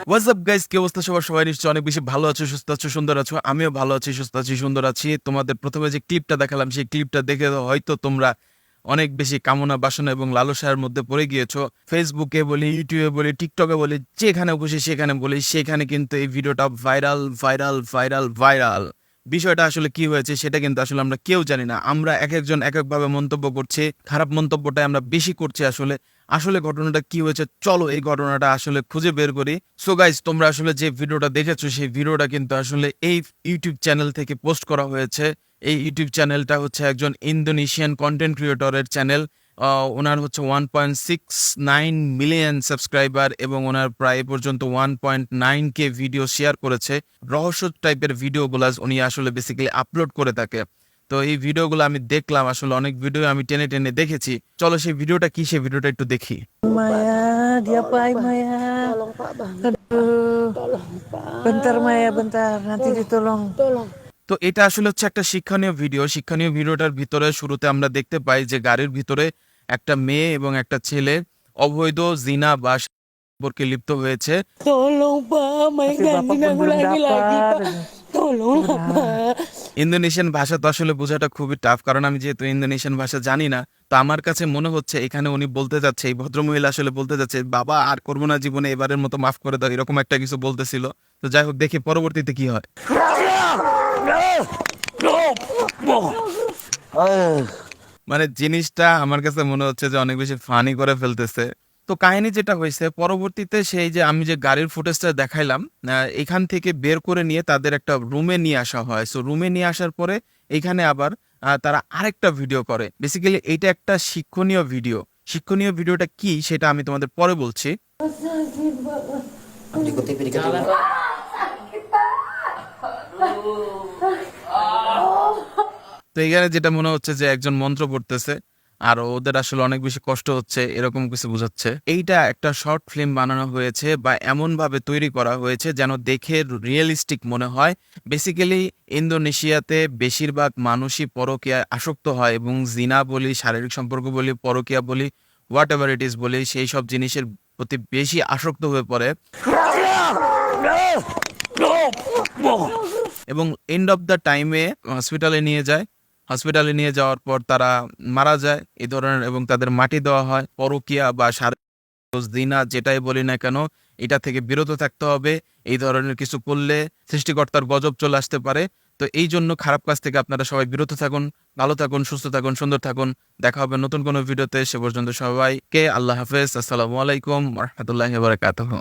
What's up guys, কি অবস্থা সবার? সবাই নিশ্চয়ই অনেক বেশি ভালো আছো, সুস্থ আছো, সুন্দর আছো। আমিও ভালো আছি, সুস্থ আছি, সুন্দর আছি। তোমাদের প্রথমে যে ক্লিপটা দেখালাম, সেই ক্লিপটা দেখে হয়তো তোমরা অনেক বেশি কামনা বাসনা এবং লালসার মধ্যে পড়ে গিয়েছো। ফেসবুকে বলি, ইউটিউবে বলি, টিকটকে বলি, যেখানে বসে সেখানে বলি, সেখানে কিন্তু এই ভিডিওটা ভাইরাল ভাইরাল ভাইরাল ভাইরাল। বিষয়টা আসলে কি হয়েছে সেটা কিন্তু আসলে আমরা কেউ জানি না। আমরা এক একজন এক একভাবে মন্তব্য করছি, খারাপ মন্তব্যটাই আমরা বেশি করছি। আসলে আসলে ঘটনাটা কি হয়েছে, চলো এই ঘটনাটা আসলে খুঁজে বের করি। সো গাইস, তোমরা আসলে যে ভিডিওটা দেখেছো, সেই ভিডিওটা কিন্তু আসলে এই ইউটিউব চ্যানেল থেকে পোস্ট করা হয়েছে। এই ইউটিউব চ্যানেলটা হচ্ছে একজন ইন্দোনেশিয়ান কন্টেন্ট ক্রিয়েটরের চ্যানেল। ওনার হচ্ছে 1.69 মিলিয়ন সাবস্ক্রাইবার এবং ওনার প্রায় পর্যন্ত 1.9K ভিডিও শেয়ার করেছে। রহস্য টাইপের ভিডিওগুলো উনি আসলে বেসিক্যালি আপলোড করে থাকে। তো এই ভিডিওগুলো আমি দেখলাম, আসলে অনেক ভিডিও আমি টেনে টেনে দেখেছি। চলো সেই ভিডিওটা কি, সেই ভিডিওটা একটু দেখি। Maya, diapain Maya? Tolong Pak Bang. Aduh, Tolong Pak. bentar Maya, bentar. Nanti ditolong. Tolong. তো এটা আসলে হচ্ছে একটা শিক্ষণীয় ভিডিও। শিক্ষণীয় ভিডিওটার ভিতরে শুরুতে আমরা দেখতে পাই যে গাড়ির ভিতরে একটা মেয়ে এবং একটা ছেলে অবৈধ জিনা বা সম্পর্কে লিপ্ত হয়েছে। Tolong Pak, Maya Tapi bapak gantiin pun aku belum lagi dapat. Pak. Tolong lah Pak. Indonesian ভাষা তো আসলে বোঝাটা খুবই টাফ, কারণ আমি যেহেতু ইন্দোনেশিয়ান ভাষা জানি না। তো আমার কাছে মনে হচ্ছে এখানে উনি বলতে যাচ্ছে, এই ভদ্রমহিলা আসলে বলতে যাচ্ছে, বাবা আর করবো না জীবনে, এবারের মতো মাফ করে দাও, এরকম একটা কিছু বলতেছিল। তো যাই হোক, দেখি পরবর্তীতে কি হয়। মানে জিনিসটা আমার কাছে মনে হচ্ছে যে অনেক বেশি ফানি করে ফেলতেছে। তো কাহিনী যেটা হয়েছে, পরবর্তীতে সেই যে আমি যে গাড়ির ফুটেজটা দেখাইলাম, এখান থেকে বের করে নিয়ে তাদের একটা রুমে নিয়ে আসা হয়। সো রুমে নিয়ে আসার পরে এখানে আবার তারা আরেকটা ভিডিও করে। বেসিক্যালি এইটা একটা শিক্ষণীয় ভিডিও। শিক্ষণীয় ভিডিওটা কি সেটা আমি তোমাদের পরে বলছি। Dikutip dikutip. তো এখানে যেটা মনে হচ্ছে যে একজন মন্ত্র পড়তেছে আর ওদের আসলে অনেক বেশি কষ্ট হচ্ছে, এরকম কিছু বোঝাচ্ছে। এইটা একটা শর্ট ফিল্ম বানানো হয়েছে বা এমন ভাবে তৈরি করা হয়েছে যেন দেখে রিয়েলিস্টিক মনে হয়। বেসিক্যালি ইন্দোনেশিয়াতে বেশিরভাগ মানুষই পরকীয়ায় আসক্ত হয় এবং জিনা বলি, শারীরিক সম্পর্ক বলি, পরকীয়া বলি, হোয়াট এভার ইট ইজ বলি, সেই সব জিনিসের প্রতি বেশি আসক্ত হয়ে পড়ে এবং এন্ড অফ দ্য টাইমে হসপিটালে নিয়ে যায়। হসপিটালে নিয়ে যাওয়ার পর তারা মারা যায় এই ধরনের, এবং তাদের মাটি দেওয়া হয়। পরকীয়া বা শারীরিক জিনা যেটাই বলি না কেন, এটা থেকে বিরত থাকতে হবে। এই ধরনের কিছু করলে সৃষ্টিকর্তার গজব চলে আসতে পারে। তো এই জন্য খারাপ কাজ থেকে আপনারা সবাই বিরত থাকুন। ভালো থাকুন, সুস্থ থাকুন, সুন্দর থাকুন। দেখা হবে নতুন কোনো ভিডিওতে। সে পর্যন্ত সবাইকে আল্লাহ হাফেজ। আসসালামু আলাইকুম ওয়া রাহমাতুল্লাহি ওয়া বারাকাতুহু।